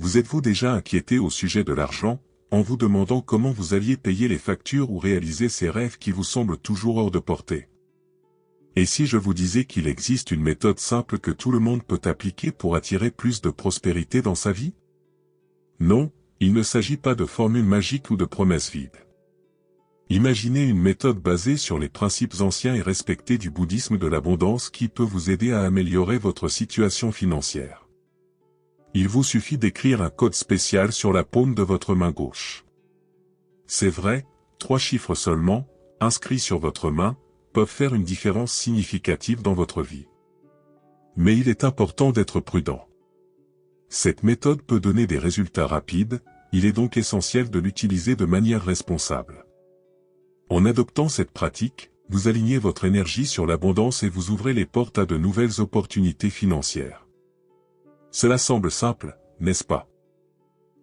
Vous êtes-vous déjà inquiété au sujet de l'argent, en vous demandant comment vous alliez payer les factures ou réaliser ces rêves qui vous semblent toujours hors de portée? Et si je vous disais qu'il existe une méthode simple que tout le monde peut appliquer pour attirer plus de prospérité dans sa vie? Non, il ne s'agit pas de formules magiques ou de promesses vides. Imaginez une méthode basée sur les principes anciens et respectés du bouddhisme de l'abondance qui peut vous aider à améliorer votre situation financière. Il vous suffit d'écrire un code spécial sur la paume de votre main gauche. C'est vrai, 3 chiffres seulement, inscrits sur votre main, peuvent faire une différence significative dans votre vie. Mais il est important d'être prudent. Cette méthode peut donner des résultats rapides, il est donc essentiel de l'utiliser de manière responsable. En adoptant cette pratique, vous alignez votre énergie sur l'abondance et vous ouvrez les portes à de nouvelles opportunités financières. Cela semble simple, n'est-ce pas?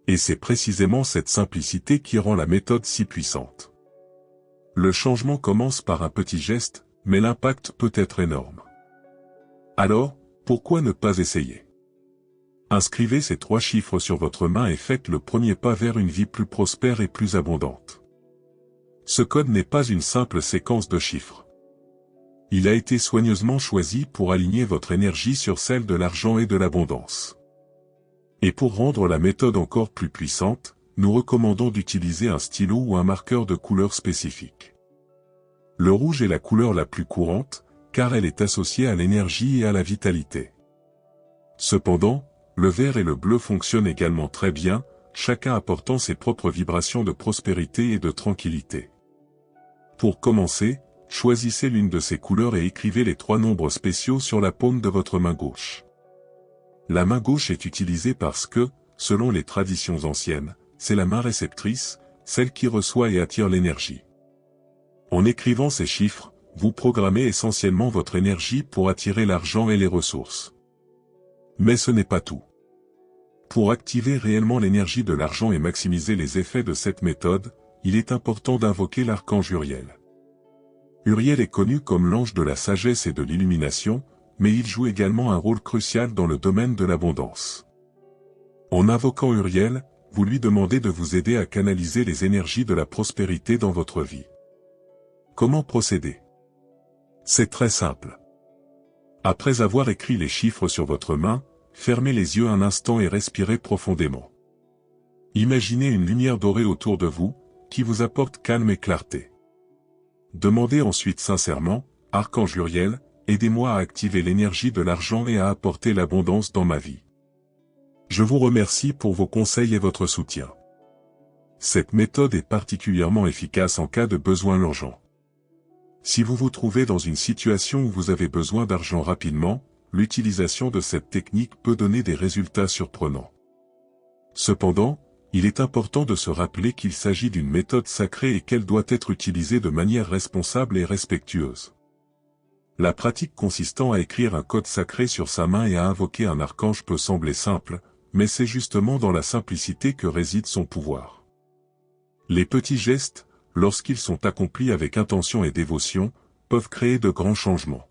Et c'est précisément cette simplicité qui rend la méthode si puissante. Le changement commence par un petit geste, mais l'impact peut être énorme. Alors, pourquoi ne pas essayer? Inscrivez ces 3 chiffres sur votre main et faites le premier pas vers une vie plus prospère et plus abondante. Ce code n'est pas une simple séquence de chiffres. Il a été soigneusement choisi pour aligner votre énergie sur celle de l'argent et de l'abondance. Et pour rendre la méthode encore plus puissante, nous recommandons d'utiliser un stylo ou un marqueur de couleur spécifique. Le rouge est la couleur la plus courante, car elle est associée à l'énergie et à la vitalité. Cependant, le vert et le bleu fonctionnent également très bien, chacun apportant ses propres vibrations de prospérité et de tranquillité. Pour commencer, choisissez l'une de ces couleurs et écrivez les 3 nombres spéciaux sur la paume de votre main gauche. La main gauche est utilisée parce que, selon les traditions anciennes, c'est la main réceptrice, celle qui reçoit et attire l'énergie. En écrivant ces chiffres, vous programmez essentiellement votre énergie pour attirer l'argent et les ressources. Mais ce n'est pas tout. Pour activer réellement l'énergie de l'argent et maximiser les effets de cette méthode, il est important d'invoquer l'archange Uriel. Uriel est connu comme l'ange de la sagesse et de l'illumination, mais il joue également un rôle crucial dans le domaine de l'abondance. En invoquant Uriel, vous lui demandez de vous aider à canaliser les énergies de la prospérité dans votre vie. Comment procéder? C'est très simple. Après avoir écrit les chiffres sur votre main, fermez les yeux un instant et respirez profondément. Imaginez une lumière dorée autour de vous, qui vous apporte calme et clarté. Demandez ensuite sincèrement, Archange Uriel, aidez-moi à activer l'énergie de l'argent et à apporter l'abondance dans ma vie. Je vous remercie pour vos conseils et votre soutien. Cette méthode est particulièrement efficace en cas de besoin urgent. Si vous vous trouvez dans une situation où vous avez besoin d'argent rapidement, l'utilisation de cette technique peut donner des résultats surprenants. Cependant, il est important de se rappeler qu'il s'agit d'une méthode sacrée et qu'elle doit être utilisée de manière responsable et respectueuse. La pratique consistant à écrire un code sacré sur sa main et à invoquer un archange peut sembler simple, mais c'est justement dans la simplicité que réside son pouvoir. Les petits gestes, lorsqu'ils sont accomplis avec intention et dévotion, peuvent créer de grands changements.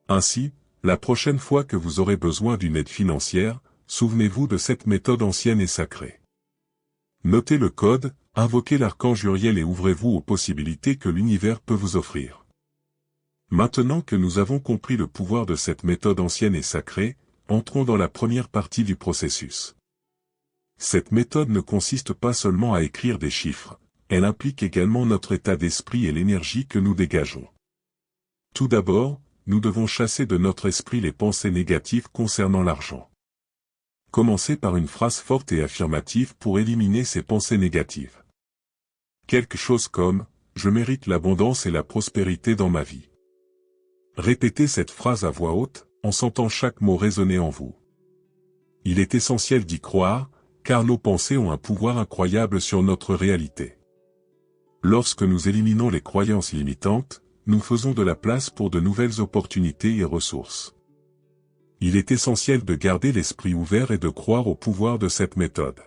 Ainsi, la prochaine fois que vous aurez besoin d'une aide financière, souvenez-vous de cette méthode ancienne et sacrée. Notez le code, invoquez l'archange Uriel et ouvrez-vous aux possibilités que l'univers peut vous offrir. Maintenant que nous avons compris le pouvoir de cette méthode ancienne et sacrée, entrons dans la première partie du processus. Cette méthode ne consiste pas seulement à écrire des chiffres, elle implique également notre état d'esprit et l'énergie que nous dégageons. Tout d'abord, nous devons chasser de notre esprit les pensées négatives concernant l'argent. Commencez par une phrase forte et affirmative pour éliminer ces pensées négatives. Quelque chose comme « Je mérite l'abondance et la prospérité dans ma vie ». Répétez cette phrase à voix haute, en sentant chaque mot résonner en vous. Il est essentiel d'y croire, car nos pensées ont un pouvoir incroyable sur notre réalité. Lorsque nous éliminons les croyances limitantes, nous faisons de la place pour de nouvelles opportunités et ressources. Il est essentiel de garder l'esprit ouvert et de croire au pouvoir de cette méthode.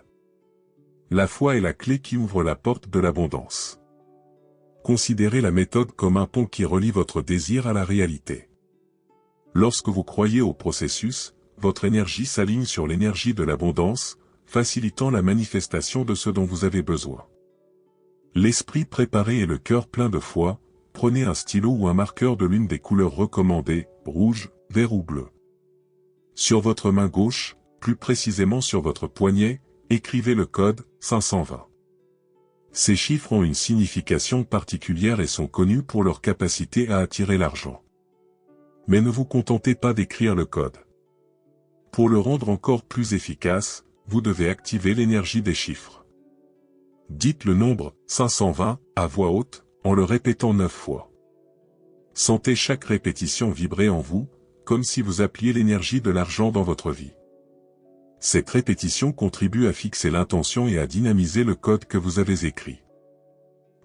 La foi est la clé qui ouvre la porte de l'abondance. Considérez la méthode comme un pont qui relie votre désir à la réalité. Lorsque vous croyez au processus, votre énergie s'aligne sur l'énergie de l'abondance, facilitant la manifestation de ce dont vous avez besoin. L'esprit préparé et le cœur plein de foi, prenez un stylo ou un marqueur de l'une des couleurs recommandées, rouge, vert ou bleu. Sur votre main gauche, plus précisément sur votre poignet, écrivez le code 520. Ces chiffres ont une signification particulière et sont connus pour leur capacité à attirer l'argent. Mais ne vous contentez pas d'écrire le code. Pour le rendre encore plus efficace, vous devez activer l'énergie des chiffres. Dites le nombre 520 à voix haute, en le répétant 9 fois. Sentez chaque répétition vibrer en vous, comme si vous appeliez l'énergie de l'argent dans votre vie. Cette répétition contribue à fixer l'intention et à dynamiser le code que vous avez écrit.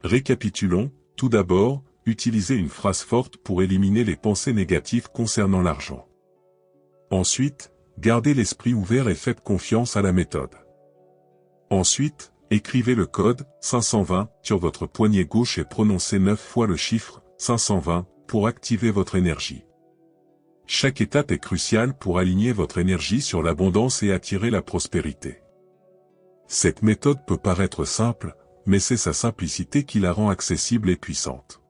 Récapitulons, tout d'abord, utilisez une phrase forte pour éliminer les pensées négatives concernant l'argent. Ensuite, gardez l'esprit ouvert et faites confiance à la méthode. Ensuite, écrivez le code 520 sur votre poignet gauche et prononcez 9 fois le chiffre 520 pour activer votre énergie. Chaque étape est cruciale pour aligner votre énergie sur l'abondance et attirer la prospérité. Cette méthode peut paraître simple, mais c'est sa simplicité qui la rend accessible et puissante.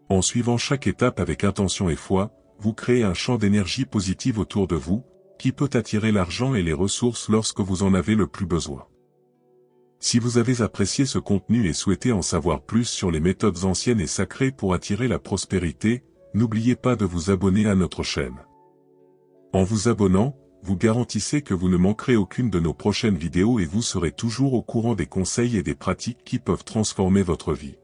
En suivant chaque étape avec intention et foi, vous créez un champ d'énergie positive autour de vous, qui peut attirer l'argent et les ressources lorsque vous en avez le plus besoin. Si vous avez apprécié ce contenu et souhaitez en savoir plus sur les méthodes anciennes et sacrées pour attirer la prospérité, n'oubliez pas de vous abonner à notre chaîne. En vous abonnant, vous garantissez que vous ne manquerez aucune de nos prochaines vidéos et vous serez toujours au courant des conseils et des pratiques qui peuvent transformer votre vie.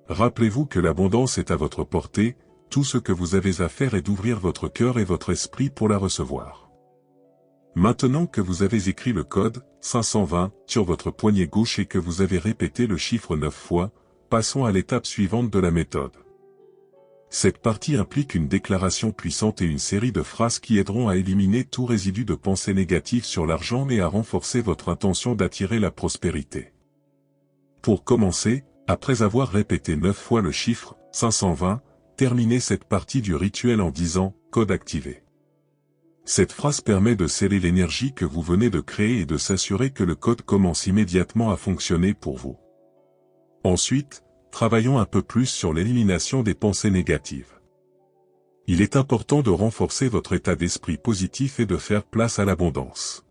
Rappelez-vous que l'abondance est à votre portée, tout ce que vous avez à faire est d'ouvrir votre cœur et votre esprit pour la recevoir. Maintenant que vous avez écrit le code 520 sur votre poignet gauche et que vous avez répété le chiffre 9 fois, passons à l'étape suivante de la méthode. Cette partie implique une déclaration puissante et une série de phrases qui aideront à éliminer tout résidu de pensées négatives sur l'argent et à renforcer votre intention d'attirer la prospérité. Pour commencer, après avoir répété 9 fois le chiffre 520, terminez cette partie du rituel en disant « code activé ». Cette phrase permet de sceller l'énergie que vous venez de créer et de s'assurer que le code commence immédiatement à fonctionner pour vous. Ensuite, travaillons un peu plus sur l'élimination des pensées négatives. Il est important de renforcer votre état d'esprit positif et de faire place à l'abondance.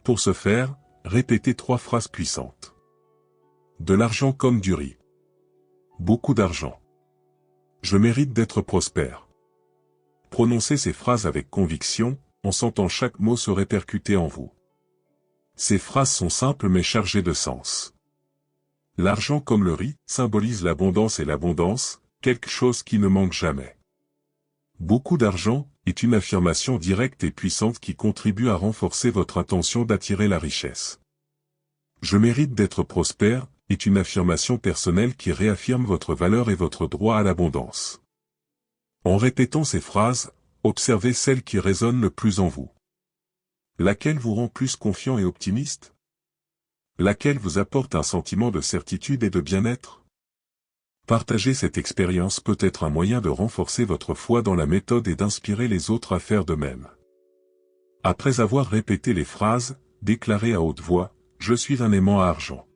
Pour ce faire, répétez 3 phrases puissantes. De l'argent comme du riz. Beaucoup d'argent. Je mérite d'être prospère. Prononcez ces phrases avec conviction, en sentant chaque mot se répercuter en vous. Ces phrases sont simples mais chargées de sens. L'argent comme le riz symbolise l'abondance et l'abondance, quelque chose qui ne manque jamais. Beaucoup d'argent est une affirmation directe et puissante qui contribue à renforcer votre intention d'attirer la richesse. Je mérite d'être prospère est une affirmation personnelle qui réaffirme votre valeur et votre droit à l'abondance. En répétant ces phrases, observez celle qui résonne le plus en vous. Laquelle vous rend plus confiant et optimiste? Laquelle vous apporte un sentiment de certitude et de bien-être? Partager cette expérience peut être un moyen de renforcer votre foi dans la méthode et d'inspirer les autres à faire de même. Après avoir répété les phrases, déclarez à haute voix « Je suis un aimant à argent ».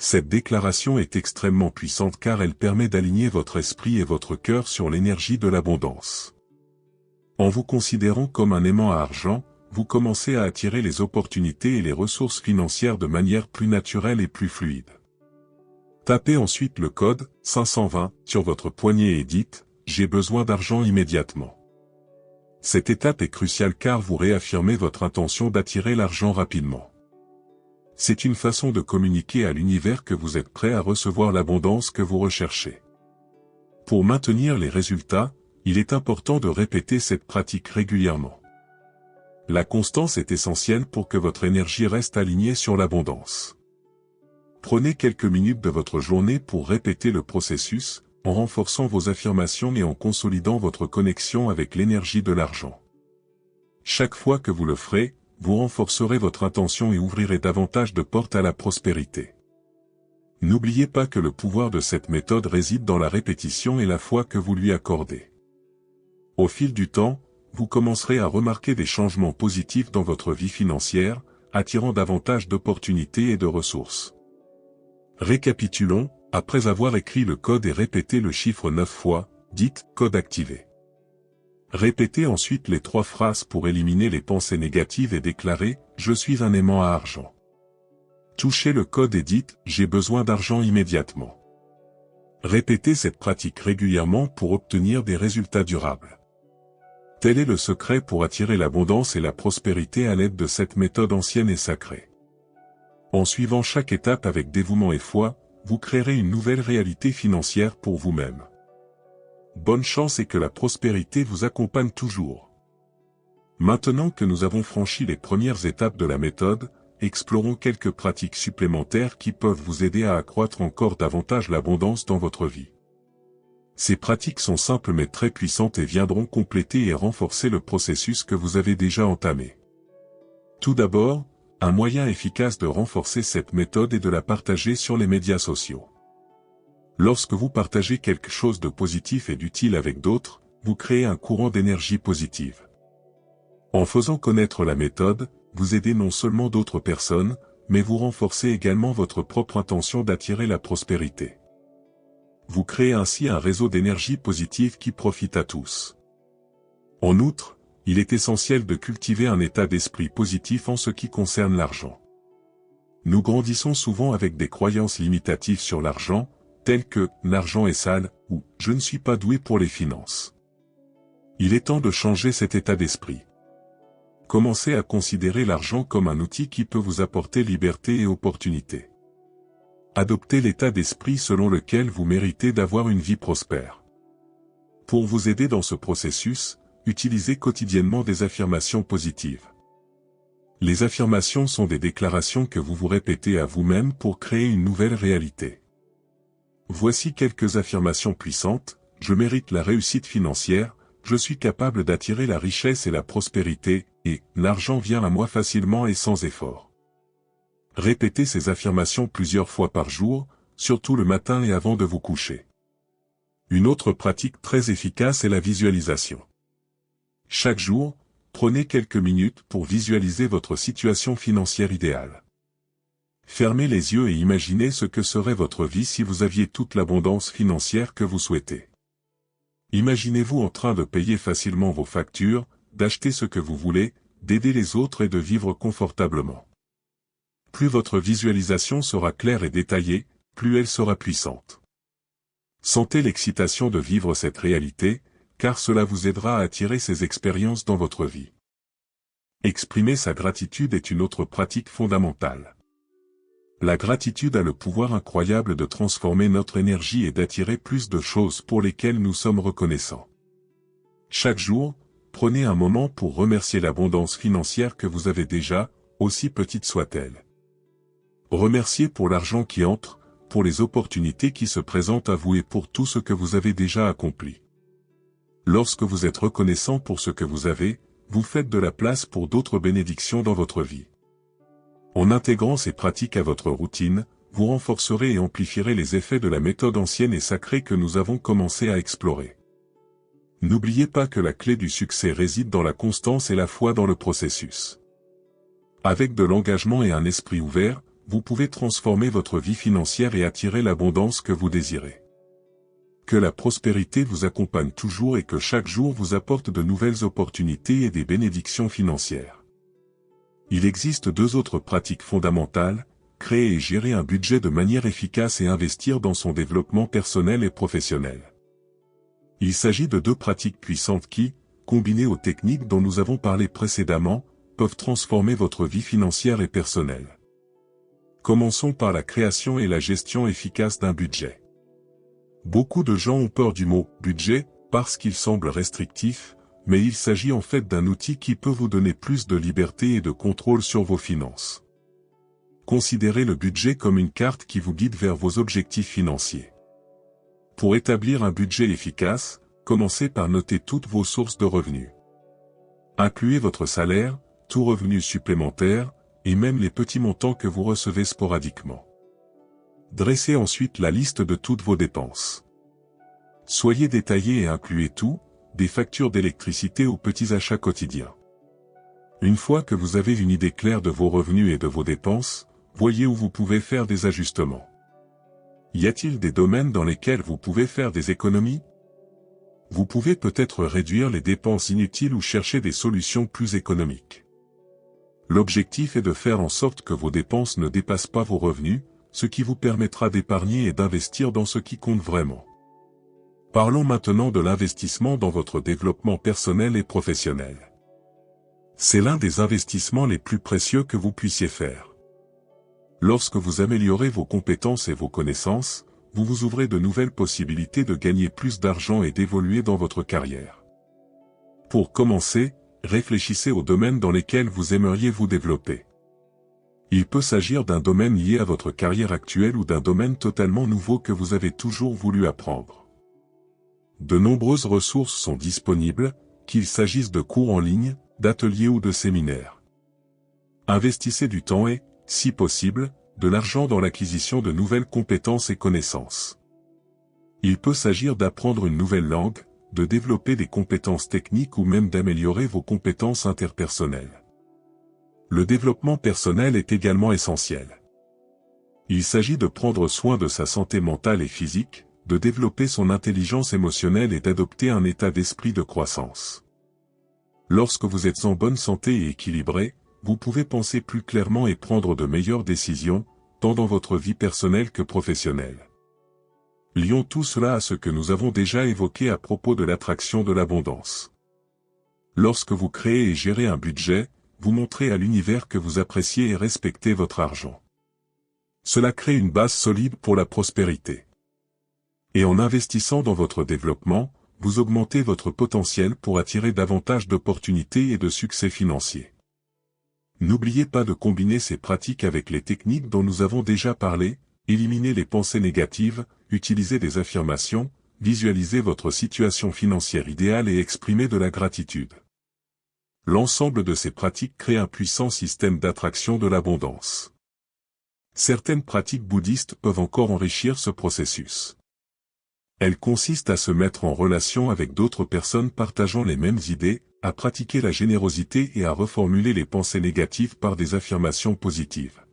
Cette déclaration est extrêmement puissante car elle permet d'aligner votre esprit et votre cœur sur l'énergie de l'abondance. En vous considérant comme un aimant à argent, vous commencez à attirer les opportunités et les ressources financières de manière plus naturelle et plus fluide. Tapez ensuite le code 520 sur votre poignet et dites « J'ai besoin d'argent immédiatement ». Cette étape est cruciale car vous réaffirmez votre intention d'attirer l'argent rapidement. C'est une façon de communiquer à l'univers que vous êtes prêt à recevoir l'abondance que vous recherchez. Pour maintenir les résultats, il est important de répéter cette pratique régulièrement. La constance est essentielle pour que votre énergie reste alignée sur l'abondance. Prenez quelques minutes de votre journée pour répéter le processus, en renforçant vos affirmations et en consolidant votre connexion avec l'énergie de l'argent. Chaque fois que vous le ferez, vous renforcerez votre intention et ouvrirez davantage de portes à la prospérité. N'oubliez pas que le pouvoir de cette méthode réside dans la répétition et la foi que vous lui accordez. Au fil du temps, vous commencerez à remarquer des changements positifs dans votre vie financière, attirant davantage d'opportunités et de ressources. Récapitulons, après avoir écrit le code et répété le chiffre 9 fois, dites « code activé ». Répétez ensuite les 3 phrases pour éliminer les pensées négatives et déclarer « Je suis un aimant à argent ». Touchez le code et dites « J'ai besoin d'argent immédiatement ». Répétez cette pratique régulièrement pour obtenir des résultats durables. Tel est le secret pour attirer l'abondance et la prospérité à l'aide de cette méthode ancienne et sacrée. En suivant chaque étape avec dévouement et foi, vous créerez une nouvelle réalité financière pour vous-même. Bonne chance et que la prospérité vous accompagne toujours. Maintenant que nous avons franchi les premières étapes de la méthode, explorons quelques pratiques supplémentaires qui peuvent vous aider à accroître encore davantage l'abondance dans votre vie. Ces pratiques sont simples mais très puissantes et viendront compléter et renforcer le processus que vous avez déjà entamé. Tout d'abord, un moyen efficace de renforcer cette méthode est de la partager sur les médias sociaux. Lorsque vous partagez quelque chose de positif et d'utile avec d'autres, vous créez un courant d'énergie positive. En faisant connaître la méthode, vous aidez non seulement d'autres personnes, mais vous renforcez également votre propre intention d'attirer la prospérité. Vous créez ainsi un réseau d'énergie positive qui profite à tous. En outre, il est essentiel de cultiver un état d'esprit positif en ce qui concerne l'argent. Nous grandissons souvent avec des croyances limitatives sur l'argent, telles que « l'argent est sale » ou « je ne suis pas doué pour les finances ». Il est temps de changer cet état d'esprit. Commencez à considérer l'argent comme un outil qui peut vous apporter liberté et opportunité. Adoptez l'état d'esprit selon lequel vous méritez d'avoir une vie prospère. Pour vous aider dans ce processus, utilisez quotidiennement des affirmations positives. Les affirmations sont des déclarations que vous vous répétez à vous-même pour créer une nouvelle réalité. Voici quelques affirmations puissantes. Je mérite la réussite financière, je suis capable d'attirer la richesse et la prospérité, et l'argent vient à moi facilement et sans effort. Répétez ces affirmations plusieurs fois par jour, surtout le matin et avant de vous coucher. Une autre pratique très efficace est la visualisation. Chaque jour, prenez quelques minutes pour visualiser votre situation financière idéale. Fermez les yeux et imaginez ce que serait votre vie si vous aviez toute l'abondance financière que vous souhaitez. Imaginez-vous en train de payer facilement vos factures, d'acheter ce que vous voulez, d'aider les autres et de vivre confortablement. Plus votre visualisation sera claire et détaillée, plus elle sera puissante. Sentez l'excitation de vivre cette réalité, car cela vous aidera à attirer ces expériences dans votre vie. Exprimer sa gratitude est une autre pratique fondamentale. La gratitude a le pouvoir incroyable de transformer notre énergie et d'attirer plus de choses pour lesquelles nous sommes reconnaissants. Chaque jour, prenez un moment pour remercier l'abondance financière que vous avez déjà, aussi petite soit-elle. Remerciez pour l'argent qui entre, pour les opportunités qui se présentent à vous et pour tout ce que vous avez déjà accompli. Lorsque vous êtes reconnaissant pour ce que vous avez, vous faites de la place pour d'autres bénédictions dans votre vie. En intégrant ces pratiques à votre routine, vous renforcerez et amplifierez les effets de la méthode ancienne et sacrée que nous avons commencé à explorer. N'oubliez pas que la clé du succès réside dans la constance et la foi dans le processus. Avec de l'engagement et un esprit ouvert, vous pouvez transformer votre vie financière et attirer l'abondance que vous désirez. Que la prospérité vous accompagne toujours et que chaque jour vous apporte de nouvelles opportunités et des bénédictions financières. Il existe 2 autres pratiques fondamentales, créer et gérer un budget de manière efficace et investir dans son développement personnel et professionnel. Il s'agit de 2 pratiques puissantes qui, combinées aux techniques dont nous avons parlé précédemment, peuvent transformer votre vie financière et personnelle. Commençons par la création et la gestion efficace d'un budget. Beaucoup de gens ont peur du mot « budget » parce qu'il semble restrictif, mais il s'agit en fait d'un outil qui peut vous donner plus de liberté et de contrôle sur vos finances. Considérez le budget comme une carte qui vous guide vers vos objectifs financiers. Pour établir un budget efficace, commencez par noter toutes vos sources de revenus. Incluez votre salaire, tout revenu supplémentaire, et même les petits montants que vous recevez sporadiquement. Dressez ensuite la liste de toutes vos dépenses. Soyez détaillé et incluez tout, des factures d'électricité aux petits achats quotidiens. Une fois que vous avez une idée claire de vos revenus et de vos dépenses, voyez où vous pouvez faire des ajustements. Y a-t-il des domaines dans lesquels vous pouvez faire des économies? Vous pouvez peut-être réduire les dépenses inutiles ou chercher des solutions plus économiques. L'objectif est de faire en sorte que vos dépenses ne dépassent pas vos revenus, ce qui vous permettra d'épargner et d'investir dans ce qui compte vraiment. Parlons maintenant de l'investissement dans votre développement personnel et professionnel. C'est l'un des investissements les plus précieux que vous puissiez faire. Lorsque vous améliorez vos compétences et vos connaissances, vous vous ouvrez de nouvelles possibilités de gagner plus d'argent et d'évoluer dans votre carrière. Pour commencer, réfléchissez aux domaines dans lesquels vous aimeriez vous développer. Il peut s'agir d'un domaine lié à votre carrière actuelle ou d'un domaine totalement nouveau que vous avez toujours voulu apprendre. De nombreuses ressources sont disponibles, qu'il s'agisse de cours en ligne, d'ateliers ou de séminaires. Investissez du temps et, si possible, de l'argent dans l'acquisition de nouvelles compétences et connaissances. Il peut s'agir d'apprendre une nouvelle langue, de développer des compétences techniques ou même d'améliorer vos compétences interpersonnelles. Le développement personnel est également essentiel. Il s'agit de prendre soin de sa santé mentale et physique, de développer son intelligence émotionnelle et d'adopter un état d'esprit de croissance. Lorsque vous êtes en bonne santé et équilibré, vous pouvez penser plus clairement et prendre de meilleures décisions, tant dans votre vie personnelle que professionnelle. Lions tout cela à ce que nous avons déjà évoqué à propos de l'attraction de l'abondance. Lorsque vous créez et gérez un budget, vous montrez à l'univers que vous appréciez et respectez votre argent. Cela crée une base solide pour la prospérité. Et en investissant dans votre développement, vous augmentez votre potentiel pour attirer davantage d'opportunités et de succès financiers. N'oubliez pas de combiner ces pratiques avec les techniques dont nous avons déjà parlé, éliminez les pensées négatives, utilisez des affirmations, visualisez votre situation financière idéale et exprimez de la gratitude. L'ensemble de ces pratiques crée un puissant système d'attraction de l'abondance. Certaines pratiques bouddhistes peuvent encore enrichir ce processus. Elles consistent à se mettre en relation avec d'autres personnes partageant les mêmes idées, à pratiquer la générosité et à reformuler les pensées négatives par des affirmations positives.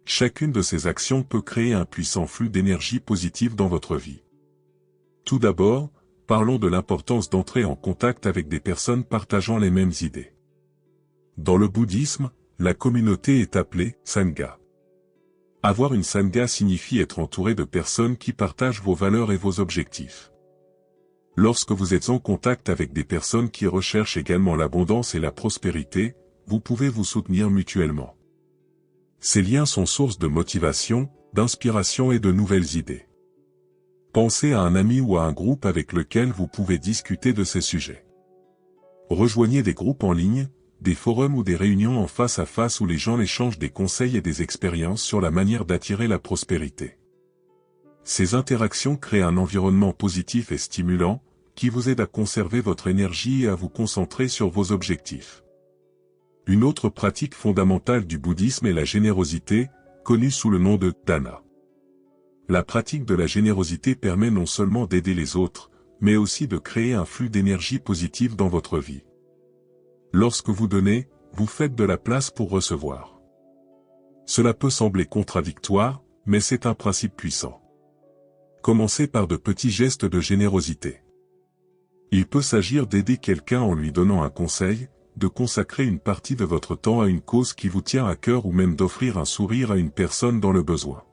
Chacune de ces actions peut créer un puissant flux d'énergie positive dans votre vie. Tout d'abord, parlons de l'importance d'entrer en contact avec des personnes partageant les mêmes idées. Dans le bouddhisme, la communauté est appelée Sangha. Avoir une Sangha signifie être entouré de personnes qui partagent vos valeurs et vos objectifs. Lorsque vous êtes en contact avec des personnes qui recherchent également l'abondance et la prospérité, vous pouvez vous soutenir mutuellement. Ces liens sont source de motivation, d'inspiration et de nouvelles idées. Pensez à un ami ou à un groupe avec lequel vous pouvez discuter de ces sujets. Rejoignez des groupes en ligne, des forums ou des réunions en face à face où les gens échangent des conseils et des expériences sur la manière d'attirer la prospérité. Ces interactions créent un environnement positif et stimulant, qui vous aide à conserver votre énergie et à vous concentrer sur vos objectifs. Une autre pratique fondamentale du bouddhisme est la générosité, connue sous le nom de dana. La pratique de la générosité permet non seulement d'aider les autres, mais aussi de créer un flux d'énergie positive dans votre vie. Lorsque vous donnez, vous faites de la place pour recevoir. Cela peut sembler contradictoire, mais c'est un principe puissant. Commencez par de petits gestes de générosité. Il peut s'agir d'aider quelqu'un en lui donnant un conseil, de consacrer une partie de votre temps à une cause qui vous tient à cœur ou même d'offrir un sourire à une personne dans le besoin.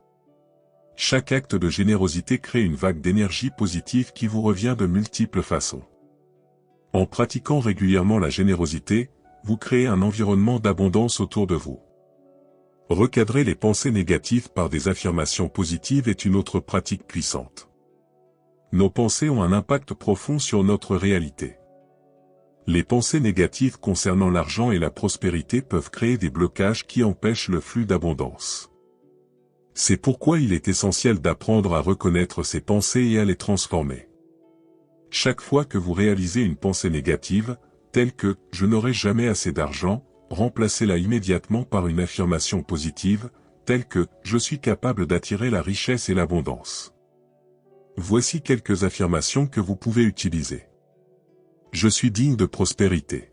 Chaque acte de générosité crée une vague d'énergie positive qui vous revient de multiples façons. En pratiquant régulièrement la générosité, vous créez un environnement d'abondance autour de vous. Recadrer les pensées négatives par des affirmations positives est une autre pratique puissante. Nos pensées ont un impact profond sur notre réalité. Les pensées négatives concernant l'argent et la prospérité peuvent créer des blocages qui empêchent le flux d'abondance. C'est pourquoi il est essentiel d'apprendre à reconnaître ces pensées et à les transformer. Chaque fois que vous réalisez une pensée négative, telle que « je n'aurai jamais assez d'argent », remplacez-la immédiatement par une affirmation positive, telle que « je suis capable d'attirer la richesse et l'abondance ». Voici quelques affirmations que vous pouvez utiliser. Je suis digne de prospérité.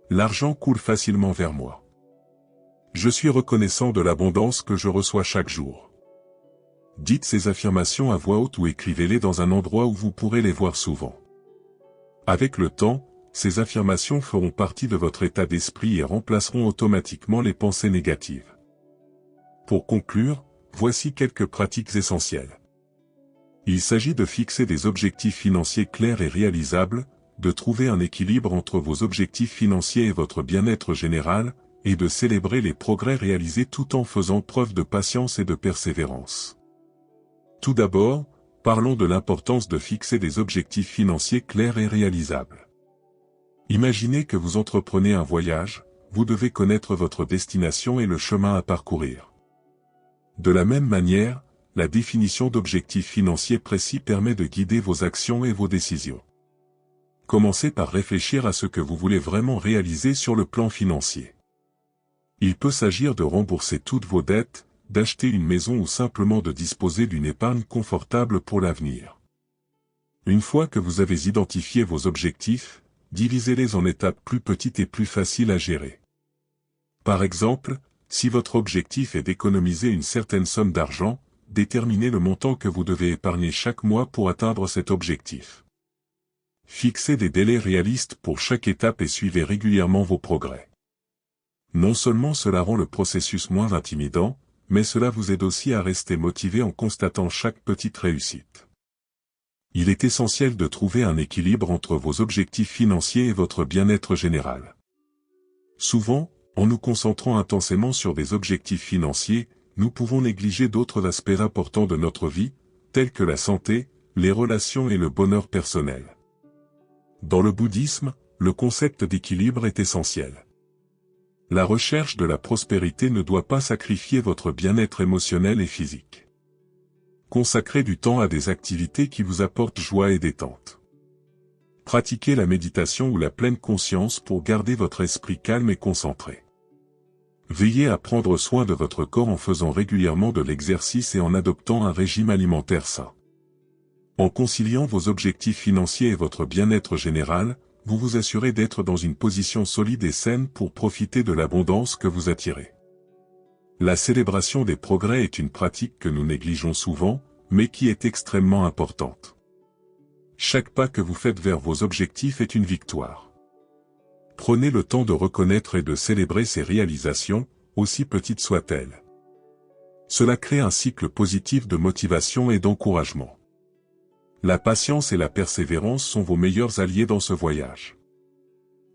L'argent coule facilement vers moi. Je suis reconnaissant de l'abondance que je reçois chaque jour. Dites ces affirmations à voix haute ou écrivez-les dans un endroit où vous pourrez les voir souvent. Avec le temps, ces affirmations feront partie de votre état d'esprit et remplaceront automatiquement les pensées négatives. Pour conclure, voici quelques pratiques essentielles. Il s'agit de fixer des objectifs financiers clairs et réalisables, de trouver un équilibre entre vos objectifs financiers et votre bien-être général, et de célébrer les progrès réalisés tout en faisant preuve de patience et de persévérance. Tout d'abord, parlons de l'importance de fixer des objectifs financiers clairs et réalisables. Imaginez que vous entreprenez un voyage, vous devez connaître votre destination et le chemin à parcourir. De la même manière, la définition d'objectifs financiers précis permet de guider vos actions et vos décisions. Commencez par réfléchir à ce que vous voulez vraiment réaliser sur le plan financier. Il peut s'agir de rembourser toutes vos dettes, d'acheter une maison ou simplement de disposer d'une épargne confortable pour l'avenir. Une fois que vous avez identifié vos objectifs, divisez-les en étapes plus petites et plus faciles à gérer. Par exemple, si votre objectif est d'économiser une certaine somme d'argent, déterminez le montant que vous devez épargner chaque mois pour atteindre cet objectif. Fixez des délais réalistes pour chaque étape et suivez régulièrement vos progrès. Non seulement cela rend le processus moins intimidant, mais cela vous aide aussi à rester motivé en constatant chaque petite réussite. Il est essentiel de trouver un équilibre entre vos objectifs financiers et votre bien-être général. Souvent, en nous concentrant intensément sur des objectifs financiers, nous pouvons négliger d'autres aspects importants de notre vie, tels que la santé, les relations et le bonheur personnel. Dans le bouddhisme, le concept d'équilibre est essentiel. La recherche de la prospérité ne doit pas sacrifier votre bien-être émotionnel et physique. Consacrez du temps à des activités qui vous apportent joie et détente. Pratiquez la méditation ou la pleine conscience pour garder votre esprit calme et concentré. Veillez à prendre soin de votre corps en faisant régulièrement de l'exercice et en adoptant un régime alimentaire sain. En conciliant vos objectifs financiers et votre bien-être général, vous vous assurez d'être dans une position solide et saine pour profiter de l'abondance que vous attirez. La célébration des progrès est une pratique que nous négligeons souvent, mais qui est extrêmement importante. Chaque pas que vous faites vers vos objectifs est une victoire. Prenez le temps de reconnaître et de célébrer ces réalisations, aussi petites soient-elles. Cela crée un cycle positif de motivation et d'encouragement. La patience et la persévérance sont vos meilleurs alliés dans ce voyage.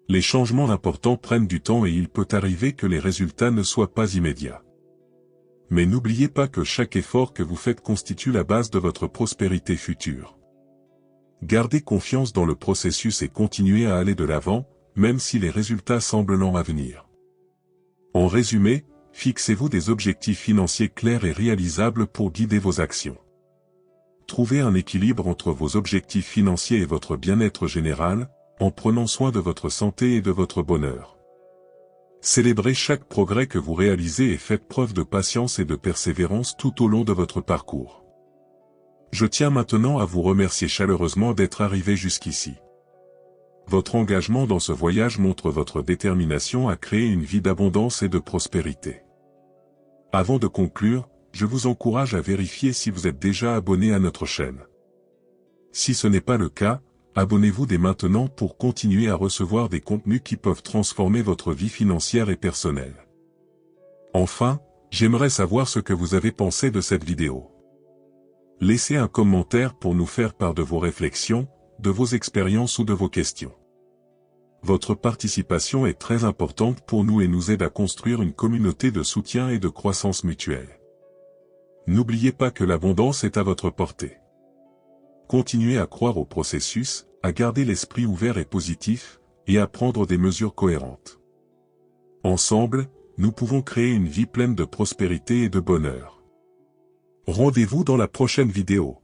Les changements importants prennent du temps et il peut arriver que les résultats ne soient pas immédiats. Mais n'oubliez pas que chaque effort que vous faites constitue la base de votre prospérité future. Gardez confiance dans le processus et continuez à aller de l'avant, même si les résultats semblent lents à venir. En résumé, fixez-vous des objectifs financiers clairs et réalisables pour guider vos actions. Trouvez un équilibre entre vos objectifs financiers et votre bien-être général, en prenant soin de votre santé et de votre bonheur. Célébrez chaque progrès que vous réalisez et faites preuve de patience et de persévérance tout au long de votre parcours. Je tiens maintenant à vous remercier chaleureusement d'être arrivé jusqu'ici. Votre engagement dans ce voyage montre votre détermination à créer une vie d'abondance et de prospérité. Avant de conclure, je vous encourage à vérifier si vous êtes déjà abonné à notre chaîne. Si ce n'est pas le cas, abonnez-vous dès maintenant pour continuer à recevoir des contenus qui peuvent transformer votre vie financière et personnelle. Enfin, j'aimerais savoir ce que vous avez pensé de cette vidéo. Laissez un commentaire pour nous faire part de vos réflexions, de vos expériences ou de vos questions. Votre participation est très importante pour nous et nous aide à construire une communauté de soutien et de croissance mutuelle. N'oubliez pas que l'abondance est à votre portée. Continuez à croire au processus, à garder l'esprit ouvert et positif, et à prendre des mesures cohérentes. Ensemble, nous pouvons créer une vie pleine de prospérité et de bonheur. Rendez-vous dans la prochaine vidéo.